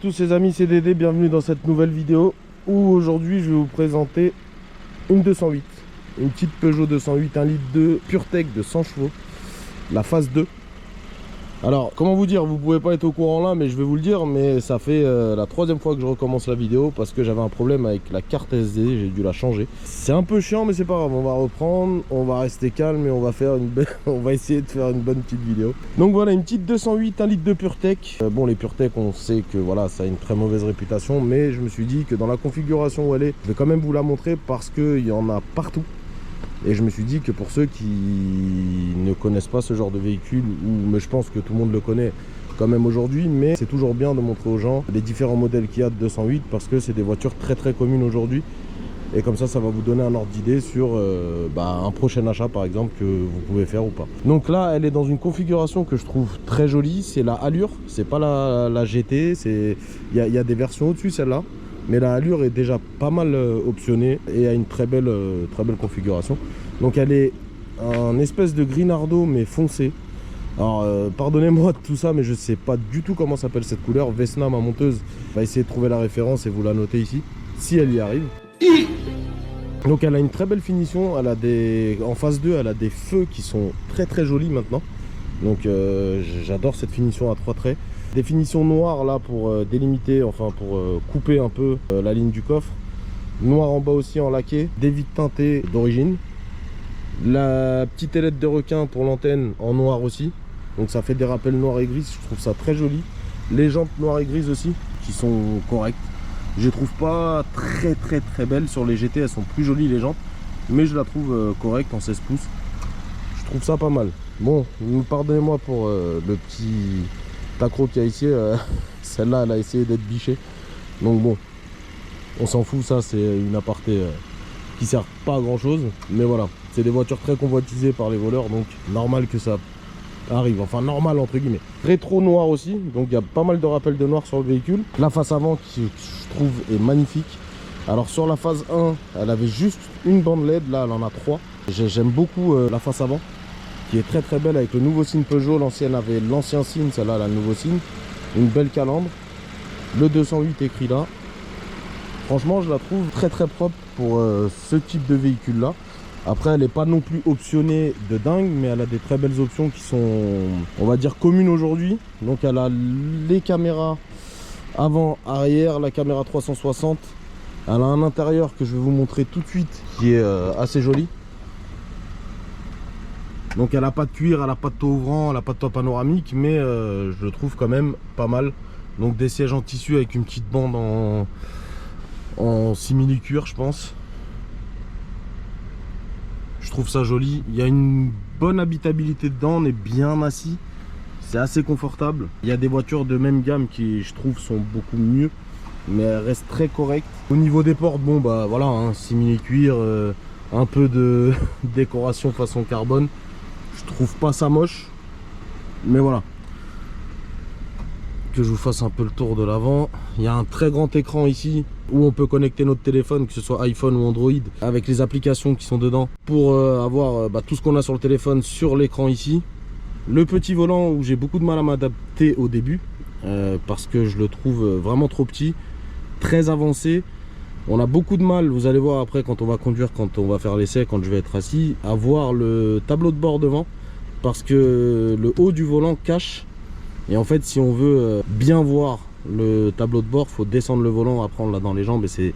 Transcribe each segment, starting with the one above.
tous ces amis, c'est Dédé, bienvenue dans cette nouvelle vidéo où aujourd'hui je vais vous présenter une 208, une petite Peugeot 208 1 litre 2 PureTech de 100 chevaux, la phase 2. Alors comment vous dire, vous pouvez pas être au courant là, mais je vais vous le dire, mais ça fait la troisième fois que je recommence la vidéo parce que j'avais un problème avec la carte SD, j'ai dû la changer. C'est un peu chiant mais c'est pas grave, on va reprendre, on va rester calme et on va faire on va essayer de faire une bonne petite vidéo. Donc voilà, une petite 208 1 litre de PureTech. Bon, les PureTech on sait que voilà, ça a une très mauvaise réputation, mais je me suis dit que dans la configuration où elle est, je vais quand même vous la montrer parce qu'il y en a partout. Et je me suis dit que pour ceux qui ne connaissent pas ce genre de véhicule, mais je pense que tout le monde le connaît quand même aujourd'hui, mais c'est toujours bien de montrer aux gens les différents modèles qu'il y a de 208 parce que c'est des voitures très communes aujourd'hui. Et comme ça va vous donner un ordre d'idée sur un prochain achat par exemple que vous pouvez faire ou pas. Donc là, elle est dans une configuration que je trouve très jolie, c'est la Allure, c'est pas la GT, il y a des versions au-dessus celle-là. Mais la Allure est déjà pas mal optionnée et a une très belle configuration. Donc elle est un espèce de Grinardo mais foncé. Alors pardonnez-moi de tout ça, mais je sais pas du tout comment s'appelle cette couleur. Vesna, ma monteuse, va essayer de trouver la référence et vous la notez ici, si elle y arrive. Donc elle a une très belle finition, elle a en phase 2 elle a des feux qui sont très jolis maintenant. Donc j'adore cette finition à 3 traits. Des finitions noires là pour délimiter, enfin pour couper un peu la ligne du coffre. Noir en bas aussi en laqué. Des vitres teintées d'origine. La petite ailette de requin pour l'antenne en noir aussi. Donc ça fait des rappels noir et gris, je trouve ça très joli. Les jantes noires et grises aussi, qui sont correctes. Je les trouve pas très belles. Sur les GT elles sont plus jolies les jantes, mais je la trouve correcte en 16 pouces. Je trouve ça pas mal. Bon, pardonnez-moi pour le petit accro qu'il y a ici, celle-là elle a essayé d'être bichée, donc bon, on s'en fout, ça c'est une aparté qui sert pas à grand chose, mais voilà, c'est des voitures très convoitisées par les voleurs, donc normal que ça arrive, enfin normal entre guillemets. Rétro noir aussi, donc il y a pas mal de rappels de noir sur le véhicule. La face avant qui je trouve est magnifique. Alors sur la phase 1 elle avait juste une bande LED, là elle en a 3. J'aime beaucoup la face avant qui est très belle avec le nouveau signe Peugeot. L'ancienne avait l'ancien signe, celle-là la nouveau signe, une belle calandre, le 208 écrit là. Franchement je la trouve très propre pour ce type de véhicule là. Après elle n'est pas non plus optionnée de dingue, mais elle a des très belles options qui sont, on va dire, communes aujourd'hui. Donc elle a les caméras avant, arrière, la caméra 360. Elle a un intérieur que je vais vous montrer tout de suite qui est assez joli. Donc elle n'a pas de cuir, elle n'a pas de toit ouvrant, elle n'a pas de toit panoramique, mais je le trouve quand même pas mal. Donc des sièges en tissu avec une petite bande en simili-cuir, je pense. Je trouve ça joli. Il y a une bonne habitabilité dedans, on est bien assis. C'est assez confortable. Il y a des voitures de même gamme qui, je trouve, sont beaucoup mieux, mais elles restent très correctes. Au niveau des portes, bon bah voilà, hein, simili-cuir, un peu de décoration façon carbone. Je trouve pas ça moche, mais voilà. Que je vous fasse un peu le tour de l'avant. Il y a un très grand écran ici où on peut connecter notre téléphone, que ce soit iPhone ou Android, avec les applications qui sont dedans pour avoir tout ce qu'on a sur le téléphone sur l'écran ici. Le petit volant où j'ai beaucoup de mal à m'adapter au début parce que je le trouve vraiment trop petit, très avancé. On a beaucoup de mal, vous allez voir après quand on va conduire, quand on va faire l'essai, quand je vais être assis, à voir le tableau de bord devant, parce que le haut du volant cache. Et en fait si on veut bien voir le tableau de bord, faut descendre le volant, après on l'a dans les jambes et c'est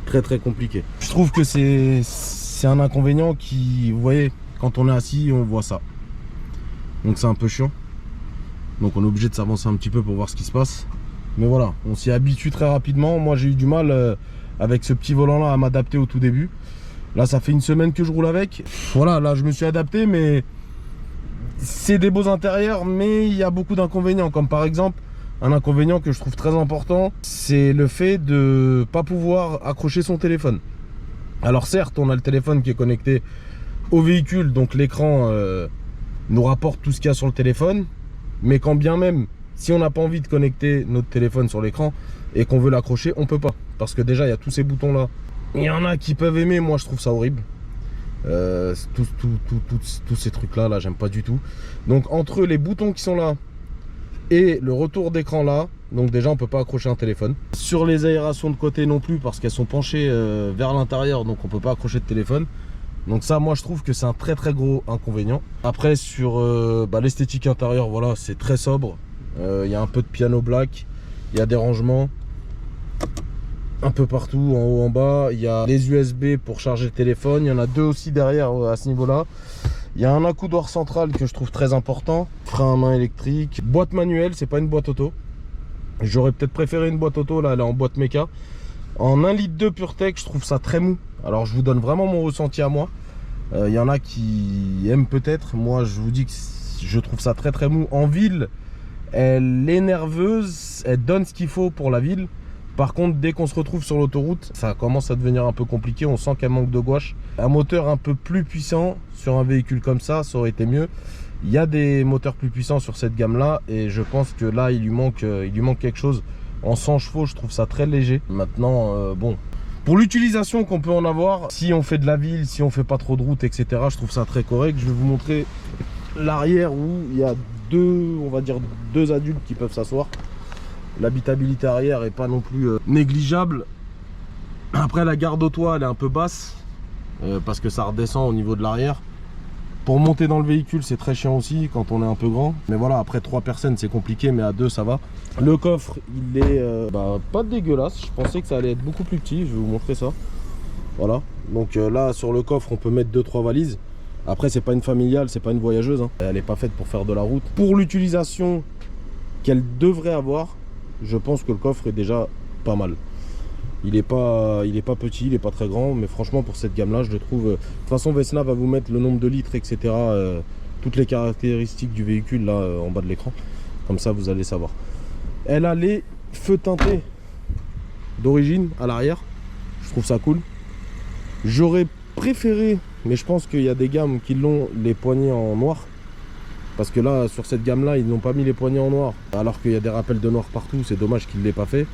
très compliqué. Je trouve que c'est un inconvénient qui, vous voyez, quand on est assis on voit ça. Donc c'est un peu chiant. Donc on est obligé de s'avancer un petit peu pour voir ce qui se passe. Mais voilà, on s'y habitue très rapidement. Moi j'ai eu du mal avec ce petit volant là à m'adapter au tout début. Là ça fait une semaine que je roule avec. Voilà, là je me suis adapté, mais c'est des beaux intérieurs, mais il y a beaucoup d'inconvénients. Comme par exemple, un inconvénient que je trouve très important, c'est le fait de pas pouvoir accrocher son téléphone. Alors certes on a le téléphone qui est connecté au véhicule, donc l'écran nous rapporte tout ce qu'il y a sur le téléphone, mais quand bien même si on n'a pas envie de connecter notre téléphone sur l'écran et qu'on veut l'accrocher, on peut pas, parce que déjà il y a tous ces boutons là. Il y en a qui peuvent aimer, moi je trouve ça horrible. Tous ces trucs là j'aime pas du tout. Donc entre les boutons qui sont là Et le retour d'écran là, donc déjà on peut pas accrocher un téléphone. Sur les aérations de côté non plus, parce qu'elles sont penchées vers l'intérieur, donc on peut pas accrocher de téléphone. Donc ça, moi je trouve que c'est un très gros inconvénient. Après sur l'esthétique intérieure, voilà, c'est très sobre. Il y a un peu de piano black, il y a des rangements un peu partout, en haut, en bas. Il y a les USB pour charger le téléphone, il y en a deux aussi derrière à ce niveau là. Il y a un accoudoir central que je trouve très important, frein à main électrique, boîte manuelle, c'est pas une boîte auto. J'aurais peut-être préféré une boîte auto, là elle est en boîte méca. En 1,2 litre PureTech, je trouve ça très mou. Alors je vous donne vraiment mon ressenti à moi. Il y en a qui aiment peut-être. Moi je vous dis que je trouve ça très mou. En ville, elle est nerveuse, elle donne ce qu'il faut pour la ville. Par contre, dès qu'on se retrouve sur l'autoroute, ça commence à devenir un peu compliqué. On sent qu'elle manque de gouache. Un moteur un peu plus puissant sur un véhicule comme ça aurait été mieux. Il y a des moteurs plus puissants sur cette gamme là et je pense que là il lui manque quelque chose. En 100 chevaux, je trouve ça très léger. Maintenant, bon, pour l'utilisation qu'on peut en avoir, si on fait de la ville, si on fait pas trop de route, etc., je trouve ça très correct. Je vais vous montrer l'arrière où il y a on va dire deux adultes qui peuvent s'asseoir. L'habitabilité arrière est pas non plus négligeable. Après, la garde au toit elle est un peu basse parce que ça redescend au niveau de l'arrière. Pour monter dans le véhicule, c'est très chiant aussi quand on est un peu grand. Mais voilà, après 3 personnes c'est compliqué, mais à 2 ça va. Le coffre il est pas dégueulasse. Je pensais que ça allait être beaucoup plus petit. Je vais vous montrer ça. Voilà, donc là sur le coffre on peut mettre 2-3 valises. Après c'est pas une familiale, c'est pas une voyageuse hein. Elle est pas faite pour faire de la route. Pour l'utilisation qu'elle devrait avoir, je pense que le coffre est déjà pas mal. Il est pas petit, il est pas très grand, mais franchement pour cette gamme là je le trouve. De toute façon Vesna va vous mettre le nombre de litres, etc. Toutes les caractéristiques du véhicule là en bas de l'écran. Comme ça vous allez savoir. Elle a les feux teintés d'origine à l'arrière. Je trouve ça cool. J'aurais préféré, mais je pense qu'il y a des gammes qui l'ont, les poignées en noir. Parce que là sur cette gamme là ils n'ont pas mis les poignées en noir. Alors qu'il y a des rappels de noir partout, c'est dommage qu'ils ne l'aient pas fait.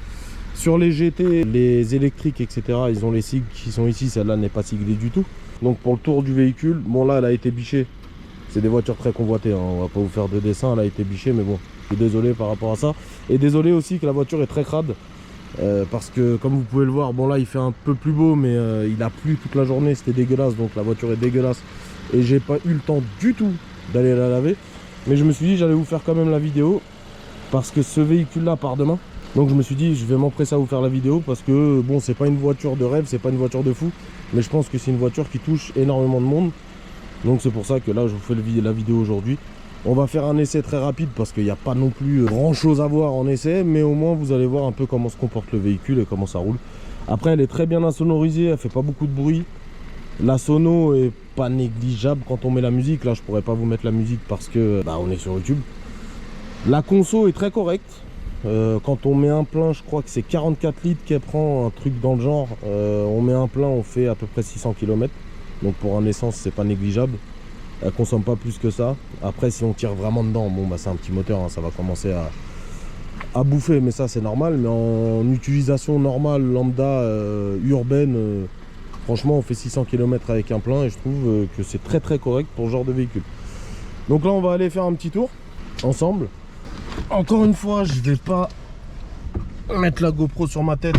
Sur les GT, les électriques, etc., ils ont les sigles qui sont ici. Celle-là n'est pas siglée du tout. Donc pour le tour du véhicule, bon là, elle a été bichée. C'est des voitures très convoitées, hein. On va pas vous faire de dessin, elle a été bichée, mais bon, je suis désolé par rapport à ça. Et désolé aussi que la voiture est très crade. Parce que comme vous pouvez le voir, bon là il fait un peu plus beau, mais il a plu toute la journée, c'était dégueulasse. Donc la voiture est dégueulasse. Et j'ai pas eu le temps du tout d'aller la laver. Mais je me suis dit j'allais vous faire quand même la vidéo. Parce que ce véhicule-là part demain. Donc je me suis dit je vais m'empresser à vous faire la vidéo parce que bon c'est pas une voiture de rêve, c'est pas une voiture de fou, mais je pense que c'est une voiture qui touche énormément de monde. Donc c'est pour ça que là je vous fais la vidéo aujourd'hui. On va faire un essai très rapide parce qu'il n'y a pas non plus grand chose à voir en essai, mais au moins vous allez voir un peu comment se comporte le véhicule et comment ça roule. Après elle est très bien insonorisée, elle fait pas beaucoup de bruit. La sono est pas négligeable quand on met la musique. Là je pourrais pas vous mettre la musique parce que on est sur YouTube. La conso est très correcte. Quand on met un plein, je crois que c'est 44 litres qu'elle prend, un truc dans le genre. On met un plein, on fait à peu près 600 km. Donc pour un essence, c'est pas négligeable. Elle consomme pas plus que ça. Après, si on tire vraiment dedans, bon c'est un petit moteur, hein, ça va commencer à bouffer, mais ça c'est normal. Mais en utilisation normale, lambda, urbaine, franchement, on fait 600 km avec un plein et je trouve que c'est très correct pour ce genre de véhicule. Donc là, on va aller faire un petit tour ensemble. Encore une fois, je vais pas mettre la GoPro sur ma tête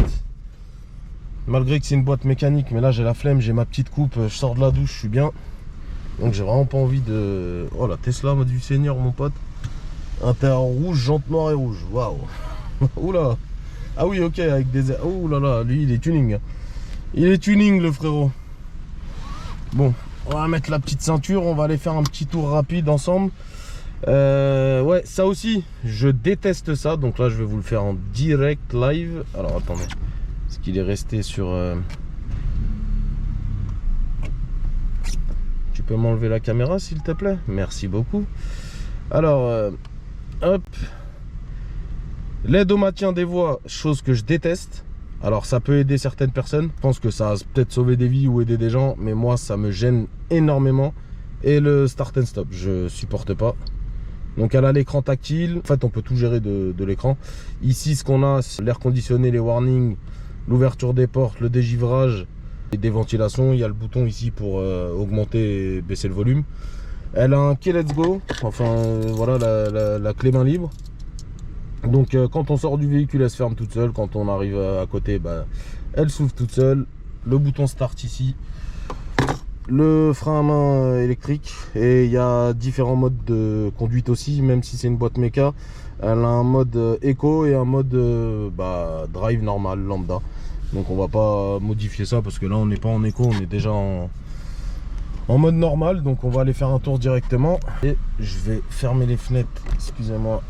malgré que c'est une boîte mécanique, mais là j'ai la flemme, j'ai ma petite coupe, je sors de la douche, je suis bien, donc j'ai vraiment pas envie de... Oh la Tesla du Seigneur mon pote, intérieur rouge, jante noire et rouge, waouh. Oula. Ah oui ok, avec des... Oh là là, lui il est tuning, il est tuning le frérot. Bon, on va mettre la petite ceinture, on va aller faire un petit tour rapide ensemble. Ouais, ça aussi je déteste ça, donc là je vais vous le faire en direct live. Alors attendez, parce qu'il est resté sur tu peux m'enlever la caméra s'il te plaît, merci beaucoup. Alors hop, l'aide au maintien des voies, chose que je déteste. Alors ça peut aider certaines personnes, je pense que ça a peut-être sauvé des vies ou aider des gens, mais moi ça me gêne énormément. Et le start and stop, je supporte pas. Donc elle a l'écran tactile, en fait on peut tout gérer de l'écran. Ici ce qu'on a, c'est l'air conditionné, les warnings, l'ouverture des portes, le dégivrage et des ventilations. Il y a le bouton ici pour augmenter et baisser le volume. Elle a un Key Let's Go, enfin voilà la clé main libre. Donc quand on sort du véhicule, elle se ferme toute seule. Quand on arrive à côté, bah, elle s'ouvre toute seule. Le bouton start ici. Le frein à main électrique. Et il y a différents modes de conduite aussi. Même si c'est une boîte méca, elle a un mode éco et un mode drive normal, lambda. Donc on va pas modifier ça parce que là on n'est pas en éco, on est déjà en mode normal. Donc on va aller faire un tour directement. Et je vais fermer les fenêtres, excusez-moi,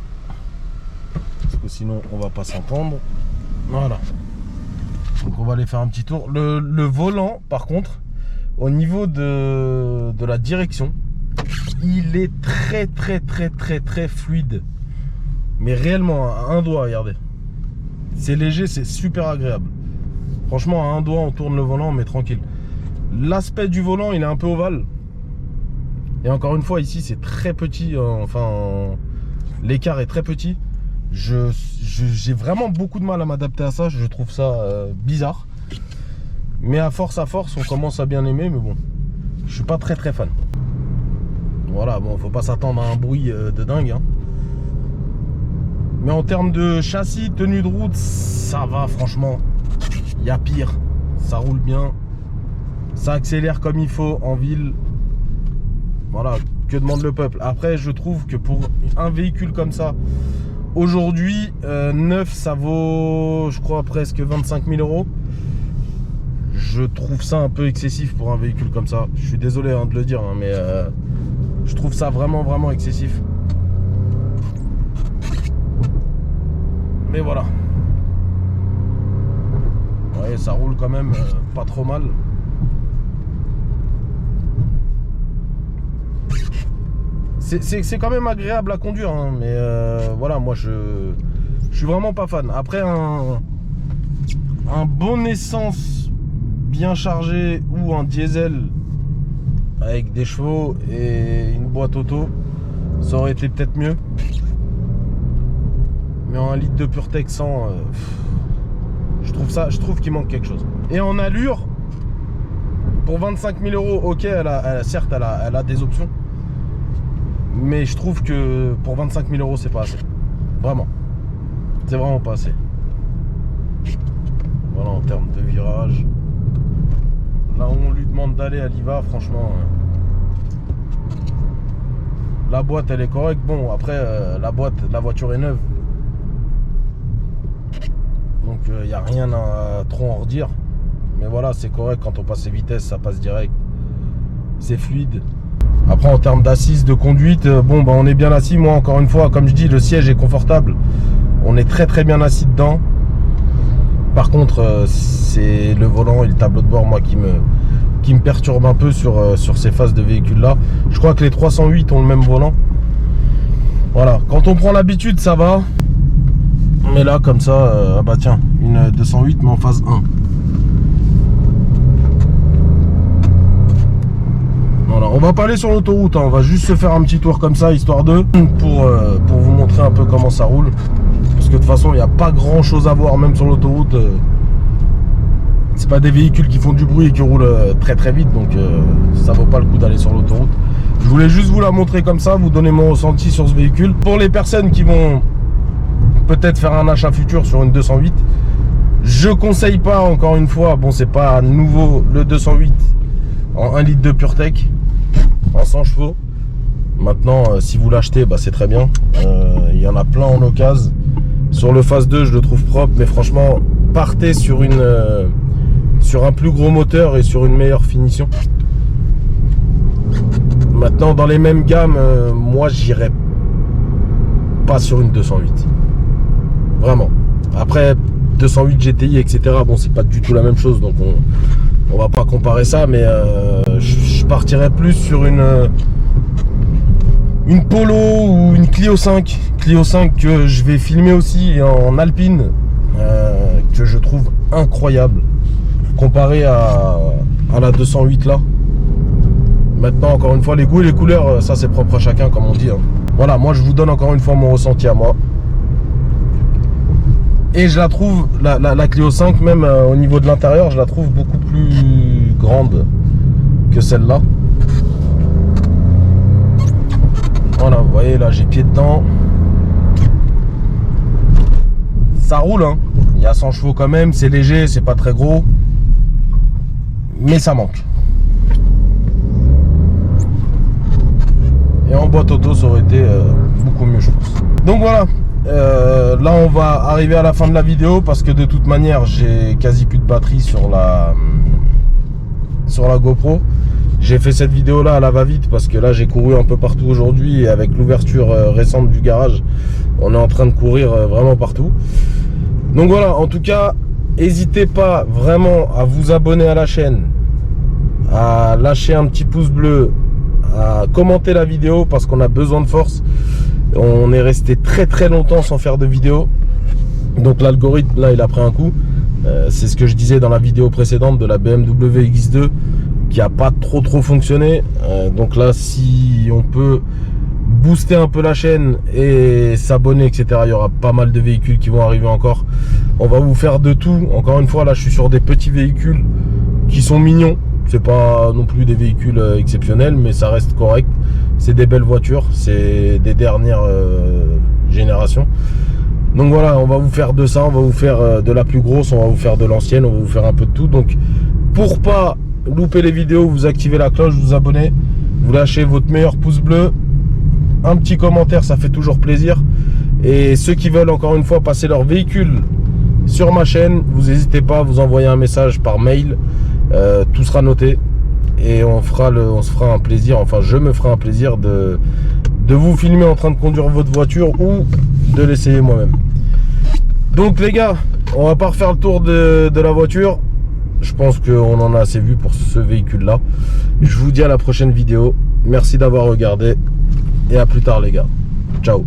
parce que sinon on va pas s'entendre. Voilà. Donc on va aller faire un petit tour. Le volant par contre, au niveau de la direction, il est très fluide. Mais réellement à un doigt, regardez. C'est léger, c'est super agréable. Franchement, à un doigt, on tourne le volant, mais tranquille. L'aspect du volant, il est un peu ovale. Et encore une fois, ici, c'est très petit. L'écart est très petit. J'ai vraiment beaucoup de mal à m'adapter à ça. Je trouve ça bizarre. Mais à force, on commence à bien aimer. Mais bon, je suis pas très fan. Voilà, bon, faut pas s'attendre à un bruit de dingue. Hein. Mais en termes de châssis, tenue de route, ça va franchement. Il y a pire. Ça roule bien. Ça accélère comme il faut en ville. Voilà, que demande le peuple. Après, je trouve que pour un véhicule comme ça, aujourd'hui, neuf, ça vaut, je crois, presque 25 000 €. Je trouve ça un peu excessif pour un véhicule comme ça. Je suis désolé de le dire, hein, mais je trouve ça vraiment excessif. Mais voilà. Ouais, ça roule quand même pas trop mal. C'est quand même agréable à conduire, hein, mais voilà, moi je suis vraiment pas fan. Après un bon essence bien chargé ou un diesel avec des chevaux et une boîte auto, ça aurait été peut-être mieux. Mais en 1 litre de PureTech 100, je trouve qu'il manque quelque chose. Et en allure, pour 25 000 €, ok, certes elle a des options. Mais je trouve que pour 25 000 € c'est pas assez. Vraiment. C'est vraiment pas assez. Voilà, en termes de virage. Là où on lui demande d'aller, elle y va, franchement. La boîte elle est correcte. Bon, après la voiture est neuve. Donc il n'y a rien à trop en redire. Mais voilà, c'est correct. Quand on passe les vitesses, ça passe direct. C'est fluide. Après en termes d'assises, de conduite, bon bah on est bien assis. Moi encore une fois, comme je dis, le siège est confortable. On est très bien assis dedans. Par contre c'est le volant et le tableau de bord moi qui me perturbe un peu sur ces phases de véhicules là. Je crois que les 308 ont le même volant. Voilà, quand on prend l'habitude ça va. Mais là comme ça, ah bah tiens, une 208 mais en phase 1. Voilà, on va pas aller sur l'autoroute, hein, on va juste se faire un petit tour comme ça, histoire de pour vous montrer un peu comment ça roule. Parce que de toute façon, il n'y a pas grand chose à voir, même sur l'autoroute. C'est pas des véhicules qui font du bruit et qui roulent très vite, donc ça vaut pas le coup d'aller sur l'autoroute. Je voulais juste vous la montrer comme ça, vous donner mon ressenti sur ce véhicule. Pour les personnes qui vont peut-être faire un achat futur sur une 208, je conseille pas, encore une fois, bon c'est pas nouveau, le 208 en 1 litre de PureTech en 100 chevaux. Maintenant si vous l'achetez, bah, c'est très bien. Il y en a plein en occasion. Sur le phase 2 je le trouve propre, mais franchement partez sur un plus gros moteur et sur une meilleure finition. Maintenant dans les mêmes gammes, moi j'irai pas sur une 208. Vraiment. Après 208 GTI etc, bon c'est pas du tout la même chose, donc on va pas comparer ça, mais je partirais plus sur une Polo ou une Clio 5. Clio 5 que je vais filmer aussi en Alpine, que je trouve incroyable comparé à la 208 là. Maintenant encore une fois, les goûts et les couleurs, ça c'est propre à chacun comme on dit, hein. Voilà, moi je vous donne encore une fois mon ressenti à moi. Et je la trouve, la Clio 5, même au niveau de l'intérieur, je la trouve beaucoup plus grande que celle-là. Voilà, vous voyez, là j'ai pied dedans. ça roule, hein. Il y a 100 chevaux quand même, c'est léger, c'est pas très gros. Mais ça manque. Et en boîte auto, ça aurait été beaucoup mieux, je pense. Donc voilà. Là on va arriver à la fin de la vidéo parce que de toute manière j'ai quasi plus de batterie sur la GoPro. J'ai fait cette vidéo là à la va-vite parce que là j'ai couru un peu partout aujourd'hui et avec l'ouverture récente du garage on est en train de courir vraiment partout. Donc voilà, en tout cas n'hésitez pas vraiment à vous abonner à la chaîne, à lâcher un petit pouce bleu, à commenter la vidéo parce qu'on a besoin de force. On est resté très longtemps sans faire de vidéo. Donc l'algorithme là il a pris un coup. C'est ce que je disais dans la vidéo précédente de la BMW X2 qui a pas trop fonctionné. Donc là si on peut booster un peu la chaîne et s'abonner etc, il y aura pas mal de véhicules qui vont arriver encore. On va vous faire de tout. Encore une fois là je suis sur des petits véhicules qui sont mignons. C'est pas non plus des véhicules exceptionnels, mais ça reste correct. C'est des belles voitures, c'est des dernières générations. Donc voilà, on va vous faire de ça, on va vous faire de la plus grosse, on va vous faire de l'ancienne, on va vous faire un peu de tout. Donc pour pas louper les vidéos, vous activez la cloche, vous abonnez, vous lâchez votre meilleur pouce bleu, un petit commentaire, ça fait toujours plaisir. Et ceux qui veulent encore une fois passer leur véhicule sur ma chaîne, vous n'hésitez pas à vous envoyer un message par mail. Tout sera noté et on se fera un plaisir, enfin je me ferai un plaisir de vous filmer en train de conduire votre voiture ou de l'essayer moi-même. Donc les gars, on va pas refaire le tour de la voiture. Je pense qu'on en a assez vu pour ce véhicule là. Je vous dis à la prochaine vidéo. Merci d'avoir regardé et à plus tard les gars. Ciao.